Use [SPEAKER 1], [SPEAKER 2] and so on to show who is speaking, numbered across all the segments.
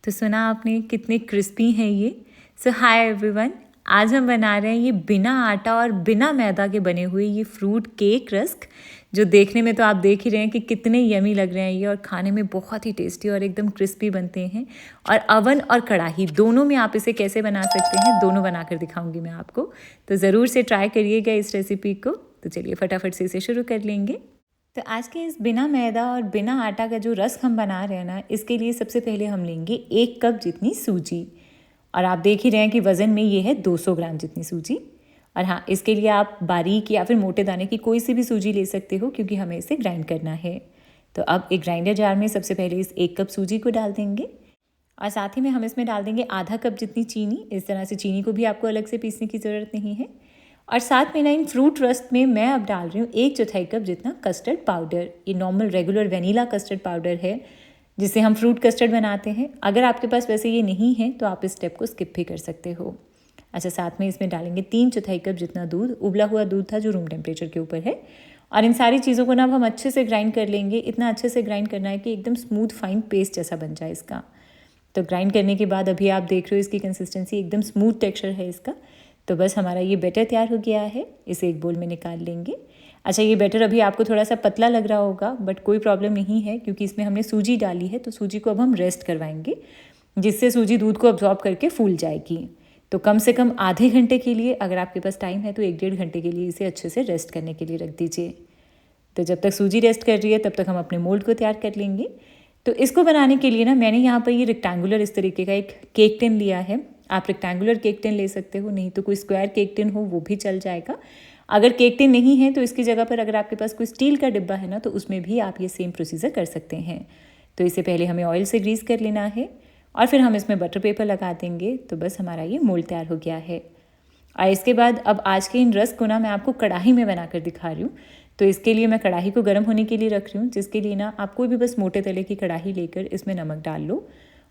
[SPEAKER 1] तो सुना आपने कितने क्रिस्पी हैं ये। सो हाय एवरीवन, आज हम बना रहे हैं ये बिना आटा और बिना मैदा के बने हुए ये फ्रूट केक रस्क, जो देखने में तो आप देख ही रहे हैं कि कितने यमी लग रहे हैं ये, और खाने में बहुत ही टेस्टी और एकदम क्रिस्पी बनते हैं। और अवन और कढ़ाई दोनों में आप इसे कैसे बना सकते हैं, दोनों बनाकर दिखाऊंगी मैं आपको। तो ज़रूर से ट्राई करिएगा इस रेसिपी को। तो चलिए फटाफट से इसे शुरू कर लेंगे। तो आज के इस बिना मैदा और बिना आटा का जो रस्क हम बना रहे हैं ना, इसके लिए सबसे पहले हम लेंगे 1 कप जितनी सूजी। और आप देख ही रहे हैं कि वज़न में ये है 200 ग्राम जितनी सूजी। और हाँ, इसके लिए आप बारीक या फिर मोटे दाने की कोई सी भी सूजी ले सकते हो, क्योंकि हमें इसे ग्राइंड करना है। तो अब एक ग्राइंडर जार में सबसे पहले इस 1 कप सूजी को डाल देंगे, और साथ ही में हम इसमें डाल देंगे आधा कप जितनी चीनी। इस तरह से चीनी को भी आपको अलग से पीसने की ज़रूरत नहीं है। और साथ में ना इन फ्रूट रस्ट में मैं अब डाल रही हूँ 1/4 कप जितना कस्टर्ड पाउडर। ये normal regular vanilla custard powder है, जिससे हम फ्रूट कस्टर्ड बनाते हैं। अगर आपके पास वैसे ये नहीं है तो आप इस स्टेप को स्किप भी कर सकते हो। अच्छा, साथ में इसमें डालेंगे 3/4 कप जितना दूध, उबला हुआ दूध था जो रूम टेम्परेचर के ऊपर है। और इन सारी चीज़ों को ना अब हम अच्छे से ग्राइंड कर लेंगे। इतना अच्छे से ग्राइंड करना है कि एकदम स्मूथ फाइन पेस्ट जैसा बन जाए इसका। तो ग्राइंड करने के बाद अभी आप देख रहे हो इसकी कंसिस्टेंसी एकदम स्मूथ टेक्सचर है इसका। तो बस हमारा ये बैटर तैयार हो गया है, इसे एक बोल में निकाल लेंगे। अच्छा, ये बैटर अभी आपको थोड़ा सा पतला लग रहा होगा, बट कोई प्रॉब्लम नहीं है, क्योंकि इसमें हमने सूजी डाली है। तो सूजी को अब हम रेस्ट करवाएंगे, जिससे सूजी दूध को अब्जॉर्ब करके फूल जाएगी। तो कम से कम आधे घंटे के लिए, अगर आपके पास टाइम है तो 1-1.5 घंटे के लिए इसे अच्छे से रेस्ट करने के लिए रख दीजिए। तो जब तक सूजी रेस्ट कर रही है तब तक हम अपने मोल्ड को तैयार कर लेंगे। तो इसको बनाने के लिए ना मैंने यहाँ पर ये रेक्टेंगुलर इस तरीके का एक केक टिन लिया है। आप रेक्टेंगुलर केक टिन ले सकते हो, नहीं तो कोई स्क्वायर केक टिन हो वो भी चल जाएगा। अगर केक टिन नहीं है तो इसकी जगह पर अगर आपके पास कोई स्टील का डिब्बा है ना, तो उसमें भी आप ये सेम प्रोसीजर कर सकते हैं। तो इसे पहले हमें ऑयल से ग्रीस कर लेना है, और फिर हम इसमें बटर पेपर लगा देंगे। तो बस हमारा ये मोल्ड तैयार हो गया है। और इसके बाद अब आज के इन रस्क को ना मैं आपको कढ़ाई में बनाकर दिखा रही हूँ। तो इसके लिए मैं कढ़ाई को गर्म होने के लिए रख रही हूँ, जिसके लिए ना आप कोई भी बस मोटे तले की कढ़ाई लेकर इसमें नमक डाल लो,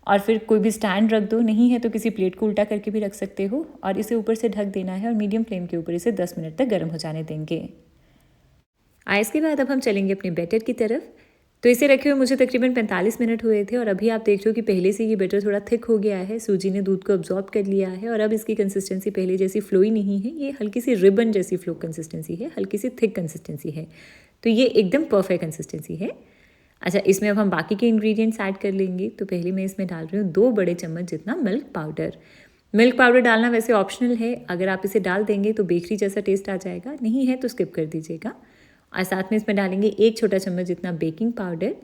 [SPEAKER 1] और फिर कोई भी स्टैंड रख दो। नहीं है तो किसी प्लेट को उल्टा करके भी रख सकते हो, और इसे ऊपर से ढक देना है और मीडियम फ्लेम के ऊपर इसे 10 मिनट तक गर्म हो जाने देंगे। इसके बाद अब हम चलेंगे अपने बैटर की तरफ। तो इसे रखे हुए मुझे तकरीबन 45 मिनट हुए थे, और अभी आप देख रहे हो कि पहले से ये बैटर थोड़ा थिक हो गया है। सूजी ने दूध को अब्जॉर्ब कर लिया है, और अब इसकी कंसिस्टेंसी पहले जैसी फ्लोई नहीं है, ये हल्की सी रिबन जैसी फ्लो कंसिस्टेंसी है, हल्की सी थिक कंसिस्टेंसी है। तो ये एकदम परफेक्ट कंसिस्टेंसी है। अच्छा, इसमें अब हम बाकी के इंग्रेडिएंट्स ऐड कर लेंगे। तो पहले मैं इसमें डाल रही हूँ 2 बड़े चम्मच जितना मिल्क पाउडर। मिल्क पाउडर डालना वैसे ऑप्शनल है, अगर आप इसे डाल देंगे तो बेकरी जैसा टेस्ट आ जाएगा, नहीं है तो स्किप कर दीजिएगा। और साथ में इसमें डालेंगे 1 छोटा चम्मच जितना बेकिंग पाउडर,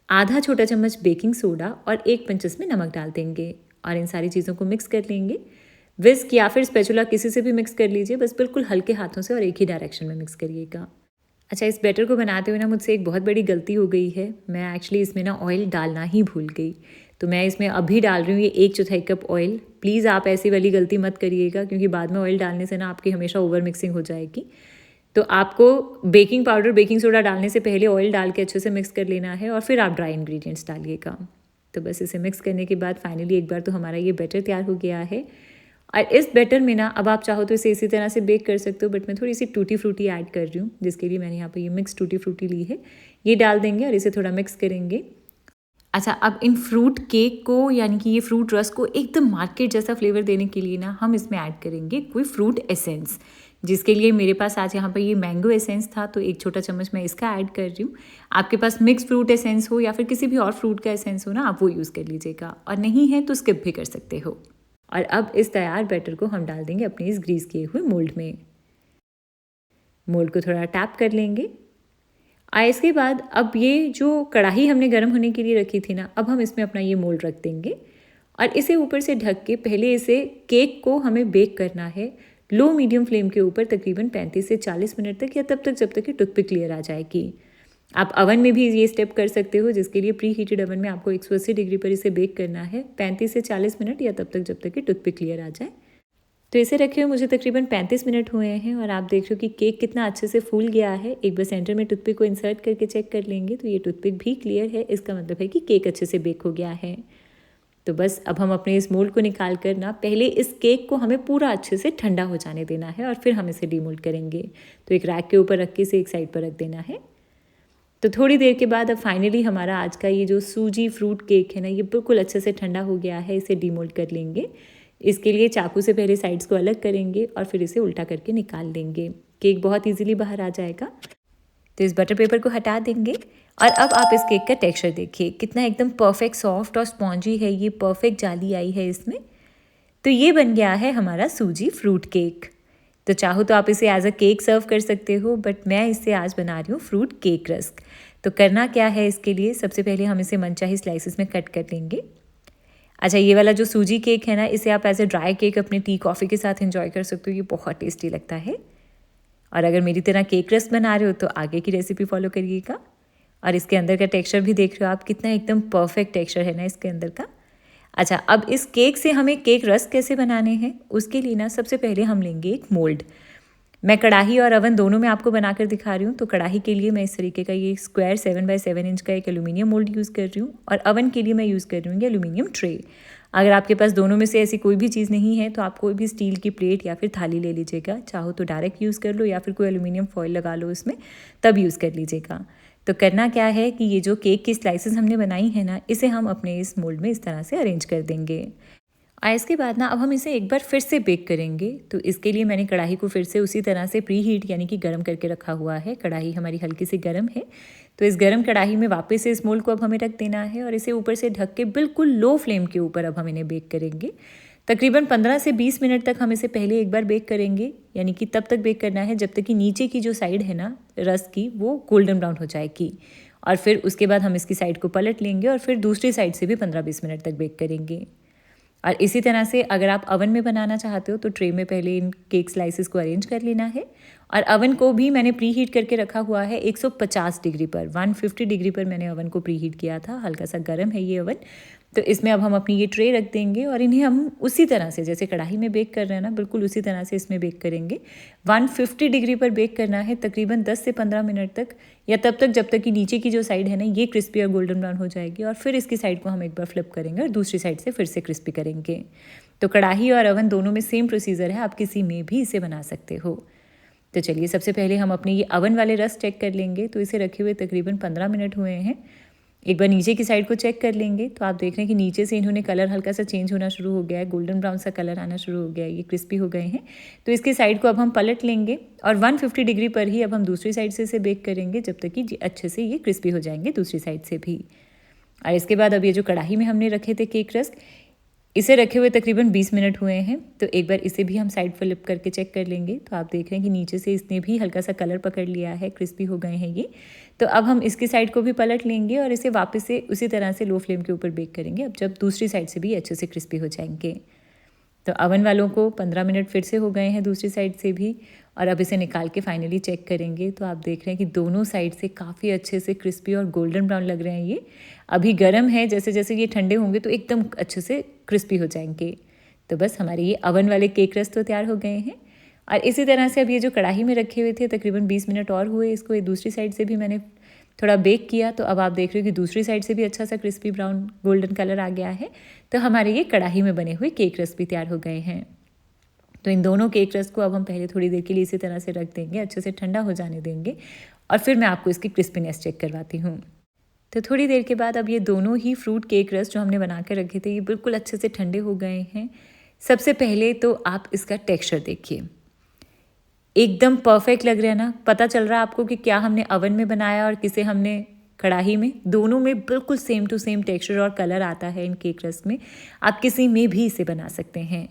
[SPEAKER 1] आधा छोटा चम्मच बेकिंग सोडा, और 1 पिंच इसमें नमक डाल देंगे। और इन सारी चीज़ों को मिक्स कर लेंगे। विस्क या फिर स्पैचुला किसी से भी मिक्स कर लीजिए, बस बिल्कुल हल्के हाथों से और एक ही डायरेक्शन में मिक्स करिएगा। अच्छा, इस बैटर को बनाते हुए ना मुझसे एक बहुत बड़ी गलती हो गई है। मैं एक्चुअली इसमें ना ऑयल डालना ही भूल गई। तो मैं इसमें अभी डाल रही हूँ ये 1/4 कप ऑयल। प्लीज़ आप ऐसी वाली गलती मत करिएगा, क्योंकि बाद में ऑयल डालने से ना आपकी हमेशा ओवर मिक्सिंग हो जाएगी। तो आपको बेकिंग पाउडर बेकिंग सोडा डालने से पहले ऑयल डाल के अच्छे से मिक्स कर लेना है, और फिर आप ड्राई इंग्रेडिएंट्स डालिएगा। तो बस इसे मिक्स करने के बाद फाइनली एक बार तो हमारा ये बैटर तैयार हो गया है। और इस बैटर में ना अब आप चाहो तो इसे इसी तरह से बेक कर सकते हो, बट मैं थोड़ी सी टूटी फ्रूटी ऐड कर रही हूँ, जिसके लिए मैंने यहाँ पे ये मिक्स टूटी फ्रूटी ली है। ये डाल देंगे और इसे थोड़ा मिक्स करेंगे। अच्छा, अब इन फ्रूट केक को, यानी कि ये फ्रूट रस को एकदम मार्केट जैसा फ्लेवर देने के लिए ना हम इसमें ऐड करेंगे कोई फ्रूट एसेंस, जिसके लिए मेरे पास आज यहाँ पर ये मैंगो एसेंस था, तो 1 छोटा चम्मच मैं इसका ऐड कर रही हूँ। आपके पास मिक्स फ्रूट एसेंस हो या फिर किसी भी और फ्रूट का एसेंस हो ना, आप वो यूज़ कर लीजिएगा, और नहीं है तो स्किप भी कर सकते हो। और अब इस तैयार बैटर को हम डाल देंगे अपने इस ग्रीस किए हुए मोल्ड में। मोल्ड को थोड़ा टैप कर लेंगे। इसके बाद अब ये जो कढ़ाई हमने गर्म होने के लिए रखी थी ना, अब हम इसमें अपना ये मोल्ड रख देंगे, और इसे ऊपर से ढक के पहले इसे केक को हमें बेक करना है लो मीडियम फ्लेम के ऊपर तकरीबन 35 से 40 मिनट तक, या तब तक जब तक कि टूथपिक क्लियर आ जाएगी। आप अवन में भी ये स्टेप कर सकते हो, जिसके लिए प्री हीटेड अवन में आपको 180 डिग्री पर इसे बेक करना है 35 से 40 मिनट, या तब तक जब तक कि टूथपिक क्लियर आ जाए। तो इसे रखे हुए मुझे तकरीबन 35 मिनट हुए हैं, और आप देख रहे हो कि केक कितना अच्छे से फूल गया है। एक बार सेंटर में टूथपिक को इंसर्ट करके चेक कर लेंगे तो ये टूथपिक भी क्लियर है, इसका मतलब है कि केक अच्छे से बेक हो गया है। तो बस अब हम अपने इस मोल्ड को निकाल कर ना, पहले इस केक को हमें पूरा अच्छे से ठंडा हो जाने देना है, और फिर हम इसे डीमोल्ड करेंगे। तो एक रैक के ऊपर रख के इसे एक साइड पर रख देना है। तो थोड़ी देर के बाद अब फाइनली हमारा आज का ये जो सूजी फ्रूट केक है ना, ये बिल्कुल अच्छे से ठंडा हो गया है। इसे डीमोल्ड कर लेंगे। इसके लिए चाकू से पहले साइड्स को अलग करेंगे और फिर इसे उल्टा करके निकाल देंगे। केक बहुत ईजिली बाहर आ जाएगा। तो इस बटर पेपर को हटा देंगे और अब आप इस केक का टेक्सचर देखिए, कितना एकदम परफेक्ट सॉफ्ट और स्पॉन्जी है। ये परफेक्ट जाली आई है इसमें। तो ये बन गया है हमारा सूजी फ्रूट केक। तो चाहो तो आप इसे एज अ केक सर्व कर सकते हो, बट मैं इसे आज बना रही हूँ फ्रूट केक रस्क। तो करना क्या है इसके लिए, सबसे पहले हम इसे मनचाही स्लाइसेस में कट कर लेंगे। अच्छा, ये वाला जो सूजी केक है ना, इसे आप एज ए ड्राई केक अपने टी कॉफ़ी के साथ एंजॉय कर सकते हो। ये बहुत टेस्टी लगता है। और अगर मेरी तरह केक रस्क बना रहे हो तो आगे की रेसिपी फॉलो करिएगा। और इसके अंदर का टेक्सचर भी देख रहे हो आप, कितना एकदम परफेक्ट टेक्सचर है ना इसके अंदर का। अच्छा, अब इस केक से हमें केक रस्क कैसे बनाने हैं, उसके लिए ना सबसे पहले हम लेंगे एक मोल्ड। मैं कढ़ाई और अवन दोनों में आपको बनाकर दिखा रही हूँ। तो कढ़ाई के लिए मैं इस तरीके का ये स्क्वायर 7x7 इंच का एक एल्यूमिनियम मोल्ड यूज़ कर रही हूँ और अवन के लिए मैं यूज़ कर रही हूँ ये एल्यूमिनियम ट्रे। अगर आपके पास दोनों में से ऐसी कोई भी चीज़ नहीं है तो आप कोई भी स्टील की प्लेट या फिर थाली ले लीजिएगा। चाहो तो डायरेक्ट यूज़ कर लो या फिर कोई एल्यूमिनियम फॉइल लगा लो उसमें, तब यूज़ कर लीजिएगा। तो करना क्या है कि ये जो केक की स्लाइसेस हमने बनाई है ना, इसे हम अपने इस मोल्ड में इस तरह से अरेंज कर देंगे। और इसके बाद ना अब हम इसे एक बार फिर से बेक करेंगे। तो इसके लिए मैंने कढ़ाई को फिर से उसी तरह से प्री हीट यानी कि गर्म करके रखा हुआ है। कढ़ाई हमारी हल्की सी गर्म है। तो इस गर्म कढ़ाई में वापस से इस मोल्ड को अब हमें रख देना है और इसे ऊपर से ढक के बिल्कुल लो फ्लेम के ऊपर अब हम इन्हें बेक करेंगे। तकरीबन 15 से 20 मिनट तक हम इसे पहले एक बार बेक करेंगे, यानी कि तब तक बेक करना है जब तक कि नीचे की जो साइड है ना रस की, वो गोल्डन ब्राउन हो जाएगी। और फिर उसके बाद हम इसकी साइड को पलट लेंगे और फिर दूसरी साइड से भी 15-20 मिनट तक बेक करेंगे। और इसी तरह से अगर आप अवन में बनाना चाहते हो तो ट्रे में पहले इन केक स्लाइसेस को अरेंज कर लेना है। और अवन को भी मैंने प्री हीट करके रखा हुआ है 150 डिग्री पर। 150 डिग्री पर मैंने अवन को प्री हीट किया था। हल्का सा गर्म है ये अवन। तो इसमें अब हम अपनी ये ट्रे रख देंगे और इन्हें हम उसी तरह से जैसे कढ़ाई में बेक कर रहे हैं ना, बिल्कुल उसी तरह से इसमें बेक करेंगे। 150 डिग्री पर बेक करना है तकरीबन 10 से 15 मिनट तक, या तब तक जब तक कि नीचे की जो साइड है ना ये क्रिस्पी और गोल्डन ब्राउन हो जाएगी। और फिर इसकी साइड को हम एक बार फ्लिप करेंगे और दूसरी साइड से फिर से क्रिस्पी करेंगे। तो कढ़ाई और अवन दोनों में सेम प्रोसीजर है, आप किसी में भी इसे बना सकते हो। तो चलिए सबसे पहले हम अपने ये अवन वाले रस चेक कर लेंगे। तो इसे रखे हुए तकरीबन 15 मिनट हुए हैं। एक बार नीचे की साइड को चेक कर लेंगे तो आप देख रहे हैं कि नीचे से इन्होंने कलर हल्का सा चेंज होना शुरू हो गया है, गोल्डन ब्राउन सा कलर आना शुरू हो गया है, ये क्रिस्पी हो गए हैं। तो इसकी साइड को अब हम पलट लेंगे और 150 डिग्री पर ही अब हम दूसरी साइड से इसे बेक करेंगे जब तक कि अच्छे से ये क्रिस्पी हो जाएंगे दूसरी साइड से भी। और इसके बाद अब ये जो कढ़ाई में हमने रखे थे केक रस्क, इसे रखे हुए तकरीबन 20 मिनट हुए हैं। तो एक बार इसे भी हम साइड फ्लिप करके चेक कर लेंगे। तो आप देख रहे हैं कि नीचे से इसने भी हल्का सा कलर पकड़ लिया है, क्रिस्पी हो गए हैं ये। तो अब हम इसकी साइड को भी पलट लेंगे और इसे वापस से उसी तरह से लो फ्लेम के ऊपर बेक करेंगे, अब जब दूसरी साइड से भी अच्छे से क्रिस्पी हो जाएंगे। तो अवन वालों को 15 मिनट फिर से हो गए हैं दूसरी साइड से भी। और अब इसे निकाल के फाइनली चेक करेंगे। तो आप देख रहे हैं कि दोनों साइड से काफ़ी अच्छे से क्रिस्पी और गोल्डन ब्राउन लग रहे हैं ये। अभी गर्म है, जैसे जैसे ये ठंडे होंगे तो एकदम अच्छे से क्रिस्पी हो जाएंगे। तो बस हमारे ये अवन वाले केक रस तो तैयार हो गए हैं। और इसी तरह से अब ये जो कढ़ाई में रखे हुए थे तकरीबन 20 मिनट और हुए, इसको ये दूसरी साइड से भी मैंने थोड़ा बेक किया। तो अब आप देख रहे हो कि दूसरी साइड से भी अच्छा सा क्रिस्पी ब्राउन गोल्डन कलर आ गया है। तो हमारे ये कढ़ाई में बने हुए केक रस भी तैयार हो गए हैं। तो इन दोनों केक रस को अब हम पहले थोड़ी देर के लिए इसी तरह से रख देंगे, अच्छे से ठंडा हो जाने देंगे और फिर मैं आपको इसकी क्रिस्पीनेस चेक करवाती हूँ। तो थोड़ी देर के बाद अब ये दोनों ही फ्रूट केक रस जो हमने बना के रखे थे ये बिल्कुल अच्छे से ठंडे हो गए हैं। सबसे पहले तो आप इसका टेक्सचर देखिए, एकदम परफेक्ट लग रहा है ना। पता चल रहा है आपको कि क्या हमने अवन में बनाया और किसे हमने कढ़ाई में। दोनों में बिल्कुल सेम टू सेम टेक्सचर और कलर आता है इन केक रस में। आप किसी में भी इसे बना सकते हैं।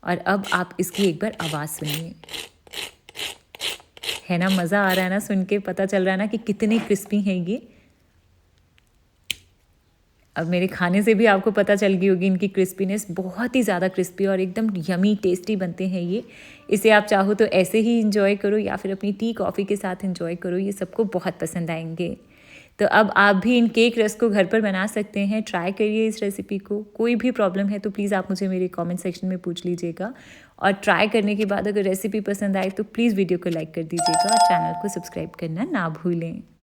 [SPEAKER 1] और अब आप इसकी एक बार आवाज़ सुनिए, है ना, मज़ा आ रहा है ना सुन के, पता चल रहा है ना कि कितने क्रिस्पी हैं ये। अब मेरे खाने से भी आपको पता चल गई होगी इनकी क्रिस्पीनेस, बहुत ही ज़्यादा क्रिस्पी और एकदम यमी टेस्टी बनते हैं ये। इसे आप चाहो तो ऐसे ही इंजॉय करो या फिर अपनी टी कॉफ़ी के साथ इंजॉय करो, ये सबको बहुत पसंद आएंगे। तो अब आप भी इन केक रस को घर पर बना सकते हैं। ट्राई करिए इस रेसिपी को। कोई भी प्रॉब्लम है तो प्लीज़ आप मुझे मेरे कमेंट सेक्शन में पूछ लीजिएगा। और ट्राई करने के बाद अगर रेसिपी पसंद आए तो प्लीज़ वीडियो को लाइक कर दीजिएगा और चैनल को सब्सक्राइब करना ना भूलें।